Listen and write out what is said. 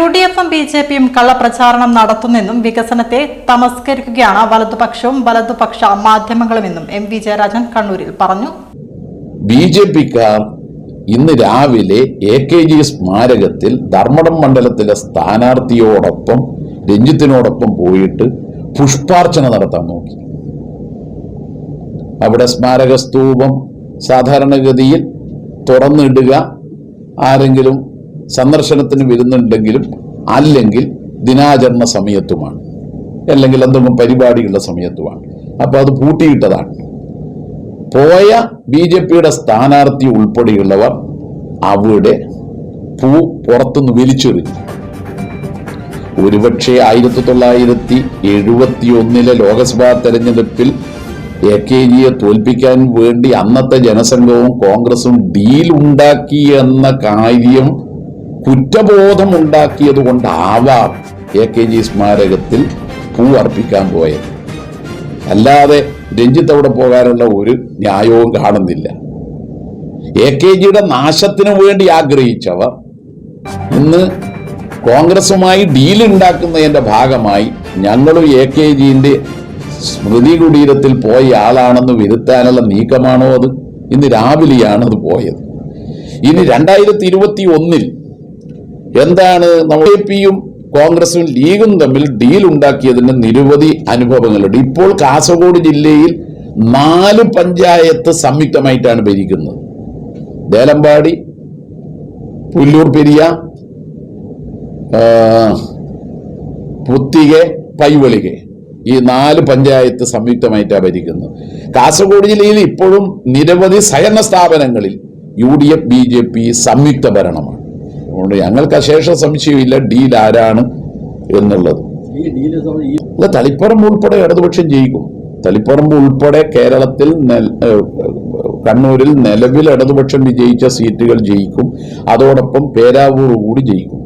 UDF-ഉം BJP-യും കള്ളപ്രചാരണം നടത്തുന്നെന്നും വികസനത്തെ തമസ്കരിക്കുകയാണ് വലതുപക്ഷവും വലതുപക്ഷ മാധ്യമങ്ങളുമെന്നും MV ജയരാജൻ കണ്ണൂരിൽ പറഞ്ഞു. BJP-ക്കാർ ഇന്ന് രാവിലെ AKG സ്മാരകത്തിൽ ധർമ്മടം മണ്ഡലത്തിലെ സ്ഥാനാർത്ഥിയോടൊപ്പം രഞ്ജിത്തിനോടൊപ്പം പോയിട്ട് പുഷ്പാർച്ചന നടത്താൻ നോക്കി. അവിടെ സ്മാരക സ്തൂപം സാധാരണഗതിയിൽ തുറന്നിടുക ആരെങ്കിലും സന്ദർശനത്തിന് വരുന്നുണ്ടെങ്കിലും അല്ലെങ്കിൽ ദിനാചരണ സമയത്തുമാണ്, അല്ലെങ്കിൽ എന്തെങ്കിലും പരിപാടികളുടെ സമയത്തുമാണ്. അപ്പോൾ അത് പൂട്ടിയിട്ടതാണ്. പോയ BJP-യുടെ സ്ഥാനാർത്ഥി ഉൾപ്പെടെയുള്ളവർ അവിടെ പൂ പുറത്തുനിന്ന് വലിച്ചെറിഞ്ഞു. ഒരുപക്ഷെ 1971 ലോക്സഭാ തെരഞ്ഞെടുപ്പിൽ AKGയെ തോൽപ്പിക്കാൻ വേണ്ടി അന്നത്തെ ജനസംഘവും കോൺഗ്രസും ഡീൽ ഉണ്ടാക്കി എന്ന കാര്യം കുറ്റബോധം ഉണ്ടാക്കിയത് കൊണ്ടാവാം AKG സ്മാരകത്തിൽ പൂ അർപ്പിക്കാൻ പോയത്. അല്ലാതെ രഞ്ജിത്ത് അവിടെ പോകാനുള്ള ഒരു ന്യായവും കാണുന്നില്ല. AKGയുടെ നാശത്തിന് വേണ്ടി ആഗ്രഹിച്ചവർ ഇന്ന് കോൺഗ്രസുമായി ഡീൽ ഉണ്ടാക്കുന്നതിന്റെ ഭാഗമായി ഞങ്ങളും AKGന്റെ സ്മൃതി കുടീരത്തിൽ പോയ ആളാണെന്ന് വരുത്താനുള്ള നീക്കമാണോ അത്? ഇന്ന് രാവിലെയാണ് അത് പോയത്. ഇനി 2021 എന്താണ് BJP-യും കോൺഗ്രസും ലീഗും തമ്മിൽ ഡീൽ ഉണ്ടാക്കിയതിന് നിരവധി അനുഭവങ്ങളുണ്ട്. ഇപ്പോൾ കാസർഗോഡ് ജില്ലയിൽ 4 പഞ്ചായത്ത് സംയുക്തമായിട്ടാണ് ഭരിക്കുന്നത്. ദേലമ്പാടി, പുല്ലൂർ പെരിയ, പുത്തികെ, പൈവളികെ, ഈ 4 പഞ്ചായത്ത് സംയുക്തമായിട്ടാണ് ഭരിക്കുന്നത്. കാസർഗോഡ് ജില്ലയിൽ ഇപ്പോഴും നിരവധി സഹകരണ സ്ഥാപനങ്ങളിൽ UDF BJP സംയുക്ത ഭരണമാണ്. അതുകൊണ്ട് ഞങ്ങൾക്ക് അശേഷ സംശയമില്ല ഡീൽ ആരാണ് എന്നുള്ളത്. തളിപ്പറമ്പ് ഉൾപ്പെടെ ഇടതുപക്ഷം ജയിക്കും. തളിപ്പറമ്പ് ഉൾപ്പെടെ കേരളത്തിൽ കണ്ണൂരിൽ നിലവിൽ ഇടതുപക്ഷം വിജയിച്ച സീറ്റുകൾ ജയിക്കും. അതോടൊപ്പം പേരാവൂർ കൂടി ജയിക്കും.